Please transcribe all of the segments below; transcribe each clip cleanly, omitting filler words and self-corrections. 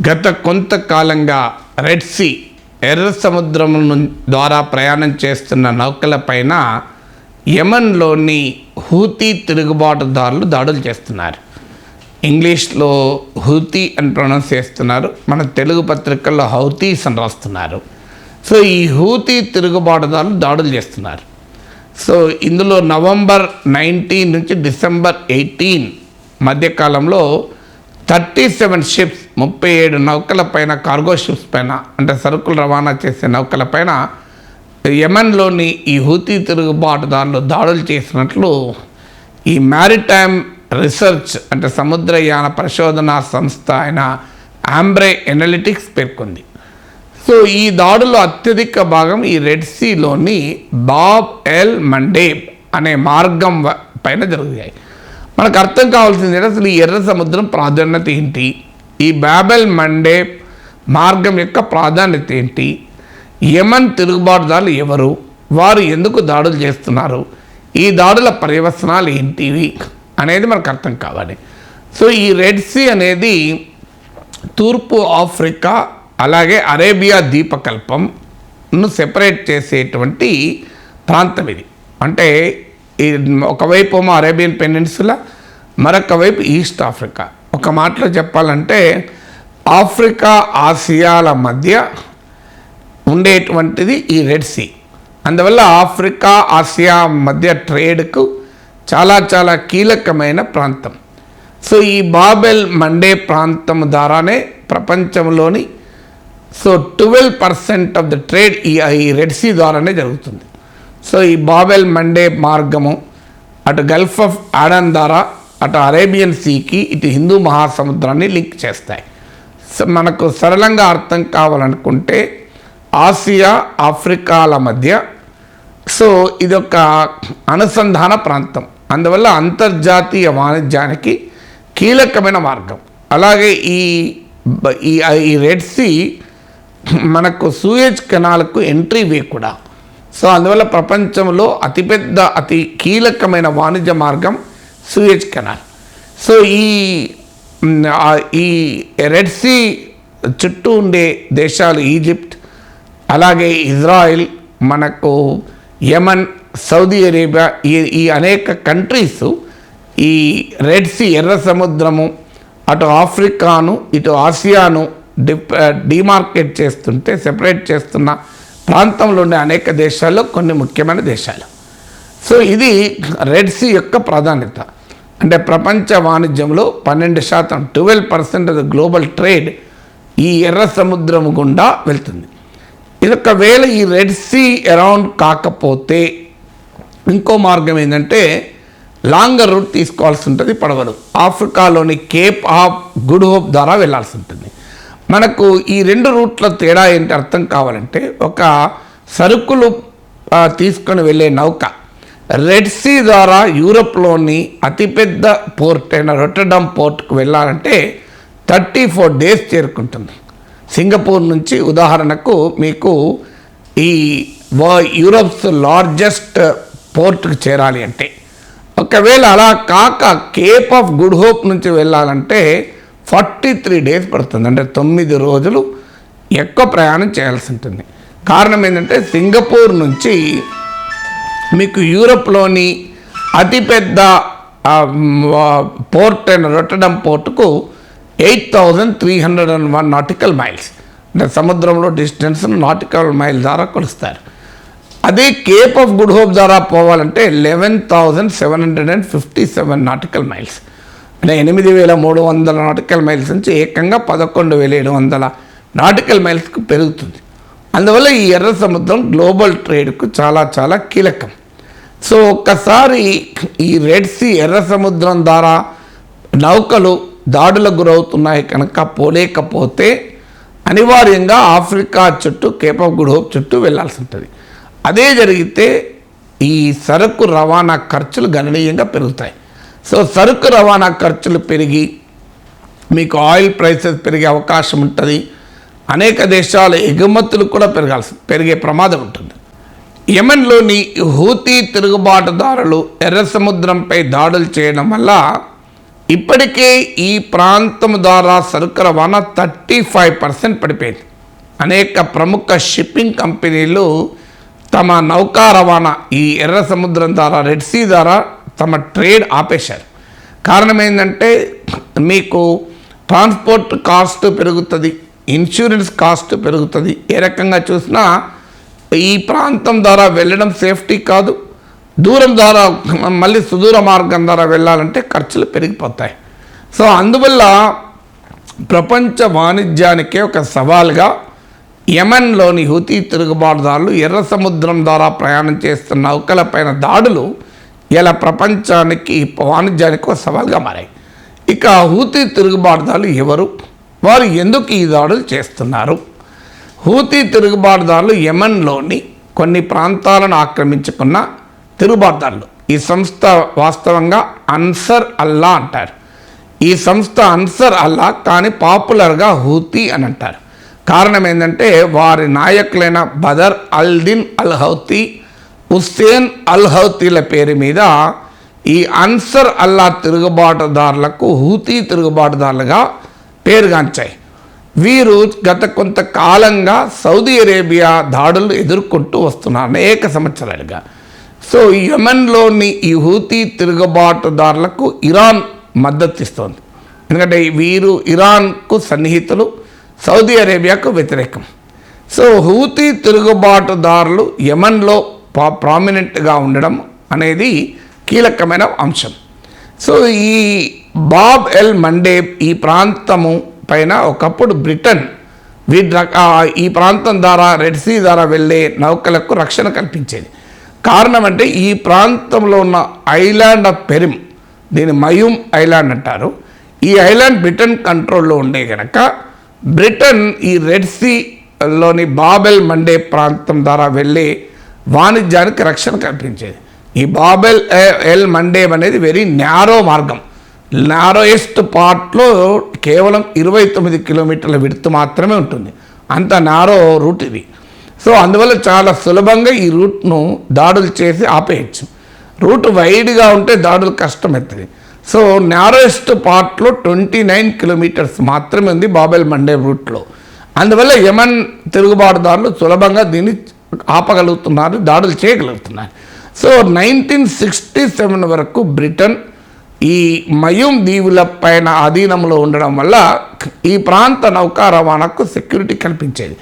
గత కొంతకాలంగా red see ఎర్ర సముద్రం ద్వారా ప్రయాణం చేస్తున్న నౌకలపైన యెమెన్లోని హూతీ తిరుగుబాటుదారులు దాడులు చేస్తున్నారు. ఇంగ్లీష్లో హూతీ అని ప్రొనౌన్స్ చేస్తున్నారు, మన తెలుగు పత్రికల్లో హౌతీస్ అని రాస్తున్నారు. సో ఈ హూతీ తిరుగుబాటుదారులు దాడులు చేస్తున్నారు. సో ఇందులో నవంబర్ 19 నుంచి డిసెంబర్ 18 మధ్యకాలంలో 37 షిప్స్ 37 నౌకల పైన, కార్గో షిప్స్ పైన, అంటే సరుకులు రవాణా చేసే నౌకల పైన యెమెన్లోని ఈ హూతీ తిరుగుబాటుదారులు దాడులు చేసినట్లు ఈ మ్యారిటైమ్ రీసెర్చ్ అంటే సముద్రయాన పరిశోధనా సంస్థ అయిన ఆంబ్రే ఎనాలిటిక్స్ పేర్కొంది. సో ఈ దాడులో అత్యధిక భాగం ఈ రెడ్ సీలోని బాబ్ ఎల్ మండేబ్ అనే మార్గం పైన జరుగుతాయి. మనకు అర్థం కావాల్సింది అసలు ఈ ఎర్ర సముద్రం ప్రాధాన్యత ఏంటి, ఈ బాబెల్ మండేబ్ మార్గం యొక్క ప్రాధాన్యత ఏంటి, యెమెన్ తిరుగుబాటుదారులు ఎవరు, వారు ఎందుకు దాడులు చేస్తున్నారు, ఈ దాడుల పర్యవసనాలు ఏంటివి అనేది మనకు అర్థం కావాలి. సో ఈ రెడ్ సీ అనేది తూర్పు ఆఫ్రికా అలాగే అరేబియా ద్వీపకల్పంను సెపరేట్ చేసేటువంటి ప్రాంతం ఇది. అంటే ఒకవైపు అరేబియన్ పెనిన్సులా, మరొక వైపు ఈస్ట్ ఆఫ్రికా. ఒక మాటలో చెప్పాలంటే ఆఫ్రికా ఆసియాల మధ్య ఉండేటువంటిది ఈ రెడ్ సీ. అందువల్ల ఆఫ్రికా ఆసియా మధ్య ట్రేడ్కు చాలా చాలా కీలకమైన ప్రాంతం. సో ఈ బాబెల్ మండే ప్రాంతం ద్వారానే ప్రపంచంలోని 12% ఆఫ్ ద ట్రేడ్ ఈ రెడ్ సీ ద్వారానే జరుగుతుంది. సో ఈ బాబెల్ మండే మార్గము అటు గల్ఫ్ ఆఫ్ ఆడన్ ద్వారా అటు అరేబియన్ సీకి ఇటు హిందూ మహాసముద్రాన్ని లింక్ చేస్తాయి. సో మనకు సరళంగా అర్థం కావాలనుకుంటే ఆసియా ఆఫ్రికాల మధ్య సో ఇదొక అనుసంధాన ప్రాంతం. అందువల్ల అంతర్జాతీయ వాణిజ్యానికి కీలకమైన మార్గం. అలాగే ఈ రెడ్ సీ మనకు సూయజ్ కెనాల్కు ఎంట్రీ వే కూడా. సో అందువల్ల ప్రపంచంలో అతి కీలకమైన వాణిజ్య మార్గం సూయజ్ కెనాల్. సో ఈ రెడ్ సీ చుట్టూ ఉండే దేశాలు ఈజిప్ట్, అలాగే ఇజ్రాయిల్, మనకు యెమెన్, సౌదీ అరేబియా, ఈ అనేక కంట్రీస్ ఈ రెడ్ సీ ఎర్ర సముద్రము అటు ఆఫ్రికాను ఇటు ఆసియాను డిమార్కెట్ చేస్తుంటే సెపరేట్ చేస్తున్న ప్రాంతంలో ఉండే అనేక దేశాల్లో కొన్ని ముఖ్యమైన దేశాలు. సో ఇది రెడ్ సీ యొక్క ప్రాధాన్యత. అంటే ప్రపంచ వాణిజ్యంలో 12%, 12% ఆఫ్ ద గ్లోబల్ ట్రేడ్ ఈ ఎర్ర సముద్రం గుండా వెళ్తుంది. ఇది ఒకవేళ ఈ రెడ్ సీ అరౌండ్ కాకపోతే ఇంకో మార్గం ఏంటంటే లాంగర్ రూట్ తీసుకోవాల్సి ఉంటుంది. పడవలు ఆఫ్రికాలోని కేప్ ఆఫ్ గుడ్ హోప్ ద్వారా వెళ్ళాల్సి ఉంటుంది. మనకు ఈ రెండు రూట్ల తేడా ఏంటి అర్థం కావాలంటే, ఒక సరుకులు తీసుకొని వెళ్ళే నౌక రెడ్ సీ ద్వారా యూరప్లోని అతిపెద్ద పోర్ట్ అయిన రొట్టర్డమ్ పోర్ట్కు వెళ్ళాలంటే 34 days చేరుకుంటుంది. సింగపూర్ నుంచి ఉదాహరణకు మీకు ఈ యూరప్స్ లార్జెస్ట్ పోర్ట్కి చేరాలి అంటే, ఒకవేళ అలా కాక కేప్ ఆఫ్ గుడ్ హోప్ నుంచి వెళ్ళాలంటే 43 days పడుతుంది. అంటే 9 రోజులు ఎక్కువ ప్రయాణం చేయాల్సి ఉంటుంది. కారణం ఏంటంటే సింగపూర్ నుంచి మీకు యూరప్లోని అతిపెద్ద పోర్ట్ అయిన రొట్టర్డమ్ పోర్టుకు 8,301 nautical miles, అంటే సముద్రంలో డిస్టెన్స్ నాటికల్ మైల్ ద్వారా కొలుస్తారు. అదే కేప్ ఆఫ్ గుడ్ హోప్ ద్వారా పోవాలంటే 11,757 nautical miles, అంటే 8,300 nautical miles నుంచి ఏకంగా 11,700 nautical milesకు పెరుగుతుంది. అందువల్ల ఈ ఎర్ర సముద్రం గ్లోబల్ ట్రేడ్కు చాలా చాలా కీలకం. సో ఒక్కసారి ఈ రెడ్ సీ ఎర్ర సముద్రం ద్వారా నౌకలు దాడులకు గురవుతున్నాయి కనుక పోలేకపోతే అనివార్యంగా ఆఫ్రికా చుట్టూ కేప్ ఆఫ్ గుడ్ హోప్ చుట్టూ వెళ్ళాల్సి ఉంటుంది. అదే జరిగితే ఈ సరుకు రవాణా ఖర్చులు గణనీయంగా పెరుగుతాయి. సో సరుకు రవాణా ఖర్చులు పెరిగి మీకు ఆయిల్ ప్రైసెస్ పెరిగే అవకాశం ఉంటుంది. అనేక దేశాల ఎగుమతులు కూడా పెరిగే ప్రమాదం ఉంటుంది. యెమెన్లోని హూతీ తిరుగుబాటుదారులు ఎర్ర సముద్రంపై దాడులు చేయడం వల్ల ఇప్పటికే ఈ ప్రాంతం ద్వారా సరుకు రవాణా 35% పడిపోయింది. అనేక ప్రముఖ షిప్పింగ్ కంపెనీలు తమ నౌకా రవాణా ఈ ఎర్ర సముద్రం ద్వారా, రెడ్ సీ ద్వారా తమ ట్రేడ్ ఆపేశారు. కారణం ఏంటంటే మీకు ట్రాన్స్పోర్ట్ కాస్ట్ పెరుగుతుంది, ఇన్సూరెన్స్ కాస్ట్ పెరుగుతుంది. ఏ రకంగా చూసినా ఈ ప్రాంతం ద్వారా వెళ్ళడం సేఫ్టీ కాదు. దూరం ద్వారా మళ్ళీ సుదూర మార్గం ద్వారా వెళ్ళాలంటే ఖర్చులు పెరిగిపోతాయి. సో అందువల్ల ప్రపంచ వాణిజ్యానికే ఒక సవాల్గా యెమెన్లోని హూతీ తిరుగుబాటుదారులు ఎర్ర సముద్రం ద్వారా ప్రయాణం చేస్తున్న నౌకలపైన దాడులు ఇలా ప్రపంచానికి వాణిజ్యానికి ఒక సవాల్గా మారాయి. ఇక హూతీ తిరుగుబాటుదారులు ఎవరు, వారు ఎందుకు ఈ దాడులు చేస్తున్నారు? హూతీ తిరుగుబాటుదారులు యెమెన్లోని కొన్ని ప్రాంతాలను ఆక్రమించుకున్న తిరుగుబాటుదారులు. ఈ సంస్థ వాస్తవంగా అన్సర్ అల్లా అంటారు. ఈ సంస్థ అన్సర్ అల్లా, కానీ పాపులర్గా హూతీ అని అంటారు. కారణం ఏంటంటే వారి నాయకులైన బదర్ అల్-దిన్ అల్-హౌతీ, హుస్సేన్ అల్-హౌతీల పేరు మీద ఈ అన్సర్ అల్లా తిరుగుబాటుదారులకు హూతీ తిరుగుబాటుదారులుగా పేరుగాంచాయి. వీరు గత కొంతకాలంగా సౌదీ అరేబియా దాడులు ఎదుర్కొంటూ వస్తున్నారు అనేక సంవత్సరాలుగా. సో యెమెన్లోని ఈ హూతీ తిరుగుబాటుదారులకు ఇరాన్ మద్దతు ఇస్తోంది. ఎందుకంటే వీరు ఇరాన్కు సన్నిహితులు, సౌదీ అరేబియాకు వ్యతిరేకం. సో హూతీ తిరుగుబాటుదారులు యెమెన్లో ప్రామినెంట్గా ఉండడం అనేది కీలకమైన అంశం. సో ఈ బాబ్ ఎల్ మండేబ్ ఈ ప్రాంతము పైన ఒకప్పుడు బ్రిటన్ ఈ ప్రాంతం ద్వారా రెడ్ సీ ద్వారా వెళ్ళే నౌకలకు రక్షణ కల్పించేది. కారణం అంటే ఈ ప్రాంతంలో ఉన్న ఐలాండ్ ఆఫ్ పెరిమ్, దీని మయూమ్ ఐలాండ్ అంటారు. ఈ ఐలాండ్ బ్రిటన్ కంట్రోల్లో ఉండే కనుక బ్రిటన్ ఈ రెడ్ సీలోని బాబెల్ మండే ప్రాంతం ద్వారా వెళ్ళే వాణిజ్యానికి రక్షణ కల్పించేది. ఈ బాబెల్ ఎల్ మండేబ్ అనేది వెరీ న్యారో మార్గం, నారోయెస్ట్ పార్ట్లో కేవలం 29 కిలోమీటర్ల విడ్త్ మాత్రమే ఉంటుంది. అంత నారో రూట్ ఇది. సో అందువల్ల చాలా సులభంగా ఈ రూట్ను దాడులు చేసి ఆపేయచ్చు. రూట్ వైడ్గా ఉంటే దాడులు కష్టమవుతుంది. సో నారోయెస్ట్ పార్ట్లో 29 కిలోమీటర్స్ మాత్రమే ఉంది బాబెల్ మండేబ్ రూట్లో. అందువల్ల యెమెన్ తిరుగుబాటుదారులు సులభంగా దీన్ని ఆపగలుగుతున్నారు, దాడులు చేయగలుగుతున్నారు. సో 1967 వరకు బ్రిటన్ ఈ మయూమ్ దీవుల పైన ఆధీనంలో ఉండడం వల్ల ఈ ప్రాంత నౌకా రవాణాకు సెక్యూరిటీ కల్పించేది.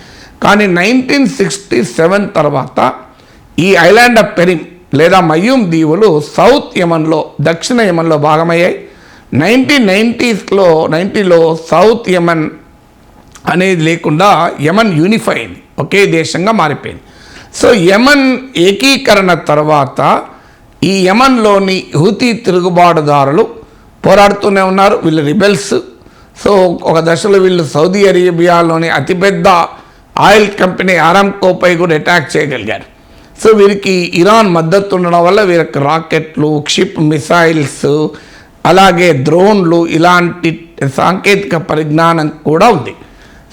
కానీ 1967 తర్వాత ఈ ఐలాండ్ ఆఫ్ పెరిమ్ లేదా మయూమ్ దీవులు సౌత్ యెమెన్లో, దక్షిణ యెమెన్లో భాగమయ్యాయి. 1990లో సౌత్ యెమెన్ అనేది లేకుండా యెమెన్ యూనిఫై అయింది, ఒకే దేశంగా మారిపోయింది. సో యెమెన్ ఏకీకరణ తర్వాత ఈ యెమెన్లోని హూతీ తిరుగుబాటుదారులు పోరాడుతూనే ఉన్నారు. వీళ్ళు రిబెల్స్. సో ఒక దశలో వీళ్ళు సౌదీ అరేబియాలోని అతిపెద్ద ఆయిల్ కంపెనీ ఆరామ్కోపై కూడా అటాక్ చేయగలిగారు. సో వీరికి ఇరాన్ మద్దతు ఉండడం వల్ల వీరికి రాకెట్లు, క్షిప్ మిసైల్స్, అలాగే డ్రోన్లు ఇలాంటి సాంకేతిక పరిజ్ఞానం కూడా ఉంది.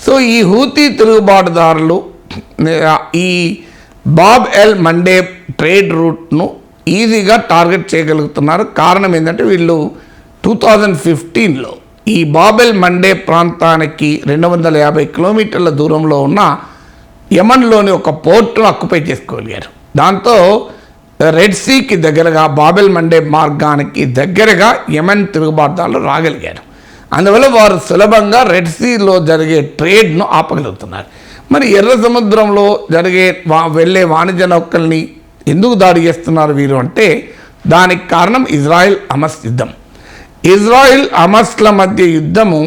సో ఈ హూతీ తిరుగుబాటుదారులు ఈ బాబ్ ఎల్ మండేబ్ ట్రేడ్ రూట్ను ఈజీగా టార్గెట్ చేయగలుగుతున్నారు. కారణం ఏంటంటే వీళ్ళు 2015లో ఈ బాబెల్ మండే ప్రాంతానికి 250 కిలోమీటర్ల దూరంలో ఉన్న యెమెన్లోని ఒక పోర్టును ఆక్యుపై చేసుకోగలిగారు. దాంతో రెడ్ సీకి దగ్గరగా బాబెల్ మండే మార్గానికి దగ్గరగా యెమెన్ తిరుగుబాటుదారులు రాగలిగారు. అందువల్ల వారు సులభంగా రెడ్ సీలో జరిగే ట్రేడ్ను ఆపగలుగుతున్నారు. మరి ఎర్ర సముద్రంలో వెళ్ళే వాణిజ్య నౌకల్ని ఎందుకు దాడి చేస్తున్నారు వీరు అంటే దానికి కారణం ఇజ్రాయిల్ హమాస్ యుద్ధం. ఇజ్రాయిల్ హమాస్ల మధ్య యుద్ధము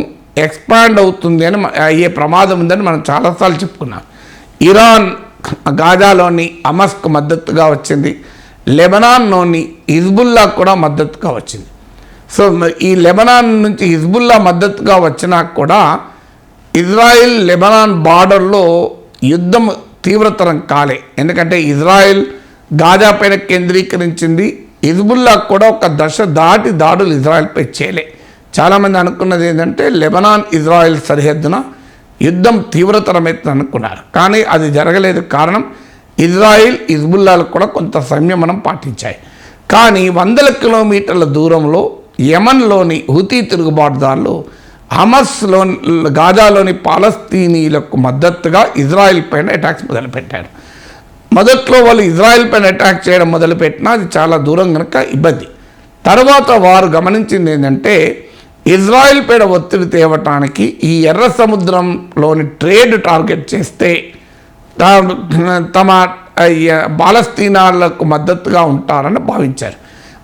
ఎక్స్పాండ్ అవుతుంది అని అయ్యే ప్రమాదం ఉందని మనం చాలాసార్లు చెప్పుకున్నాం. ఇరాన్ గాజాలోని హమాస్కు మద్దతుగా వచ్చింది, లెబనాన్లోని హిజ్బుల్లా కూడా మద్దతుగా వచ్చింది. సో ఈ లెబనాన్ నుంచి హిజ్బుల్లా మద్దతుగా వచ్చినా కూడా ఇజ్రాయిల్ లెబనాన్ బార్డర్లో యుద్ధం తీవ్రతరం కాలే. ఎందుకంటే ఇజ్రాయిల్ గాజా పైన కేంద్రీకరించింది, హిజ్బుల్లా కూడా ఒక దశ దాటి దాడులు ఇజ్రాయిల్పై చేయలే. చాలామంది అనుకున్నది ఏంటంటే లెబనాన్ ఇజ్రాయిల్ సరిహద్దున యుద్ధం తీవ్రతరమైతే అనుకున్నారు, కానీ అది జరగలేదు. కారణం ఇజ్రాయిల్ హిజ్బుల్లాలు కూడా కొంత సంయమనం పాటించాయి. కానీ 100 కిలోమీటర్ల దూరంలో యమన్లోని హూతీ తిరుగుబాటుదారులు హమస్లో గాజాలోని పాలస్తీనీలకు మద్దతుగా ఇజ్రాయెల్ పైన అటాక్స్ మొదలుపెట్టారు. మొదట్లో వాళ్ళు ఇజ్రాయెల్ పైన అటాక్ చేయడం మొదలుపెట్టినా అది చాలా దూరం కనుక ఇబ్బంది. తర్వాత వారు గమనించింది ఏంటంటే ఇజ్రాయెల్ పైన ఒత్తిడి తేవటానికి ఈ ఎర్ర సముద్రంలోని ట్రేడ్ టార్గెట్ చేస్తే తమ పాలస్తీనాలకు మద్దతుగా ఉంటారని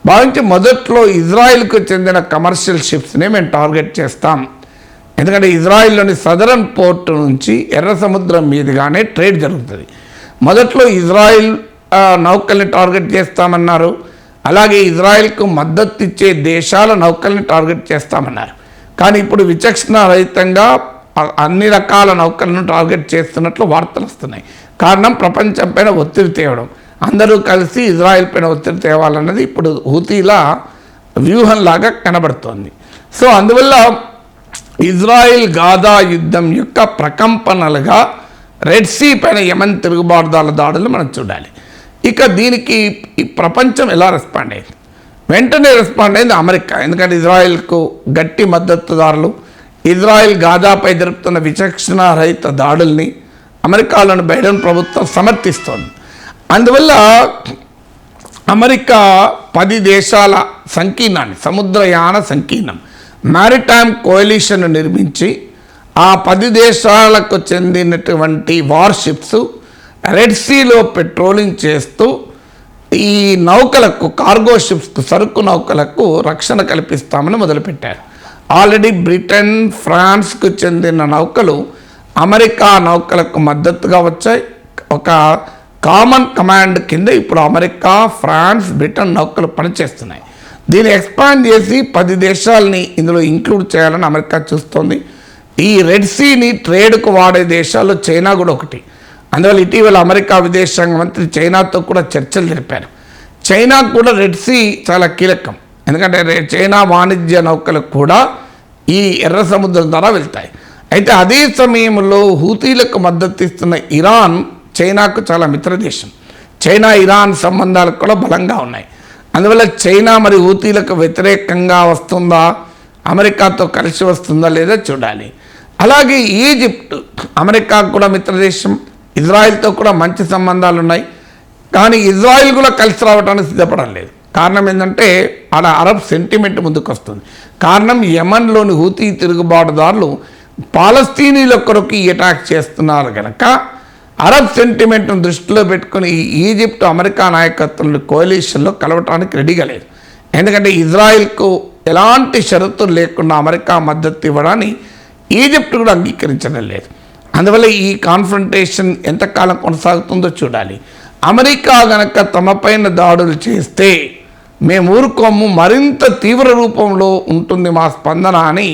భావించి మొదట్లో ఇజ్రాయెల్కు చెందిన కమర్షియల్ షిప్స్ని మేము టార్గెట్ చేస్తాం, ఎందుకంటే ఇజ్రాయెల్లోని సదరన్ పోర్ట్ నుంచి ఎర్ర సముద్రం మీదుగానే ట్రేడ్ జరుగుతుంది. మొదట్లో ఇజ్రాయెల్ నౌకల్ని టార్గెట్ చేస్తామన్నారు, అలాగే ఇజ్రాయెల్కు మద్దతు ఇచ్చే దేశాల నౌకల్ని టార్గెట్ చేస్తామన్నారు. కానీ ఇప్పుడు విచక్షణ రహితంగా అన్ని రకాల నౌకలను టార్గెట్ చేస్తున్నట్లు వార్తలు వస్తున్నాయి. కారణం ప్రపంచం పైన ఒత్తిడి తేవడం, అందరూ కలిసి ఇజ్రాయెల్ పైన ఒత్తిడి తేవాలన్నది ఇప్పుడు హూతీల వ్యూహంలాగా కనబడుతోంది. సో అందువల్ల ఇజ్రాయెల్ గాజా యుద్ధం యొక్క ప్రకంపనలుగా రెడ్ సీ పైన యమన్ తిరుగుబాటుదారుల దాడులు మనం చూడాలి. ఇక దీనికి ఈ ప్రపంచం ఎలా రెస్పాండ్ అయింది? వెంటనే రెస్పాండ్ అయింది అమెరికా. ఎందుకంటే ఇజ్రాయెల్కు గట్టి మద్దతుదారులు ఇజ్రాయెల్ గాజాపై జరుపుతున్న విచక్షణ రహిత దాడుల్ని అమెరికాలోని బైడెన్ ప్రభుత్వం సమర్థిస్తోంది. అందువల్ల అమెరికా 10 దేశాల సంకీర్ణాన్ని, సముద్రయాన సంకీర్ణం మ్యారిటైమ్ కోయలిషన్ నిర్మించి ఆ 10 దేశాలకు చెందినటువంటి వార్షిప్స్ రెడ్ సీలో పెట్రోలింగ్ చేస్తూ ఈ నౌకలకు, కార్గో షిప్స్కు, సరుకు నౌకలకు రక్షణ కల్పిస్తామని మొదలుపెట్టారు. ఆల్రెడీ బ్రిటన్, ఫ్రాన్స్కు చెందిన నౌకలు అమెరికా నౌకలకు మద్దతుగా వచ్చాయి. ఒక కామన్ కమాండ్ కింద ఇప్పుడు అమెరికా, ఫ్రాన్స్, బ్రిటన్ నౌకలు పనిచేస్తున్నాయి. దీన్ని ఎక్స్పాండ్ చేసి 10 దేశాలని ఇందులో ఇంక్లూడ్ చేయాలని అమెరికా చూస్తోంది. ఈ రెడ్ సీని ట్రేడ్కు వాడే దేశాల్లో చైనా కూడా ఒకటి. అందువల్ల ఇటీవల అమెరికా విదేశాంగ మంత్రి చైనాతో కూడా చర్చలు జరిపారు. చైనా కూడా రెడ్ సీ చాలా కీలకం, ఎందుకంటే చైనా వాణిజ్య నౌకలకు కూడా ఈ ఎర్ర సముద్రం ద్వారా వెళ్తాయి. అయితే అదే సమయంలో హూతీలకు మద్దతు ఇస్తున్న ఇరాన్ చైనాకు చాలా మిత్రదేశం. చైనా ఇరాన్ సంబంధాలు కూడా బలంగా ఉన్నాయి. అందువల్ల చైనా మరి హూతీలకు వ్యతిరేకంగా వస్తుందా, అమెరికాతో కలిసి వస్తుందా లేదా చూడాలి. అలాగే ఈజిప్ట్ అమెరికాకు కూడా మిత్రదేశం, ఇజ్రాయెల్తో కూడా మంచి సంబంధాలు ఉన్నాయి. కానీ ఇజ్రాయెల్ కూడా కలిసి రావడానికి సిద్ధపడం లేదు. కారణం ఏంటంటే ఆడ అరబ్ సెంటిమెంట్ ముందుకు వస్తుంది. కారణం యమన్లోని హూతీ తిరుగుబాటుదారులు పాలస్తీనీల కొరకు అటాక్ చేస్తున్నారు కనుక అరబ్ సెంటిమెంట్ను దృష్టిలో పెట్టుకుని ఈజిప్ట్ అమెరికా నాయకత్వంలో కోalitionలో కలవటానికి రెడీగా లేదు. ఎందుకంటే ఇజ్రాయెల్కు ఎలాంటి షరతులు లేకుండా అమెరికా మద్దతు ఇవ్వడాన్ని ఈజిప్ట్ కూడా అంగీకరించడం లేదు. అందువల్ల ఈ కాన్ఫ్రంటేషన్ ఎంతకాలం కొనసాగుతుందో చూడాలి. అమెరికా గనక తమపైన దాడులు చేస్తే మేము ఊరుకోము, మరింత తీవ్ర రూపంలో ఉంటుంది మా స్పందన అని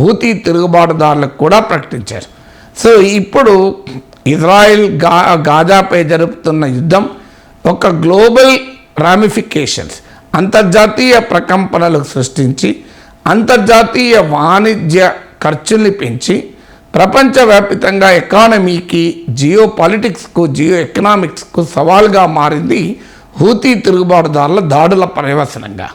హూతీ తిరుగుబాటుదారులకు కూడా ప్రకటించారు. సో ఇప్పుడు ఇజ్రాయెల్ గాజాపై జరుపుతున్న యుద్ధం ఒక గ్లోబల్ రామిఫికేషన్స్, అంతర్జాతీయ ప్రకంపనలు సృష్టించి అంతర్జాతీయ వాణిజ్య ఖర్చుల్ని పెంచి ప్రపంచవ్యాప్తంగా ఎకానమీకి, జియో పాలిటిక్స్కు, జియో ఎకనామిక్స్కు సవాల్గా మారింది హూతీ తిరుగుబాటుదారుల దాడుల పర్యవసనంగా.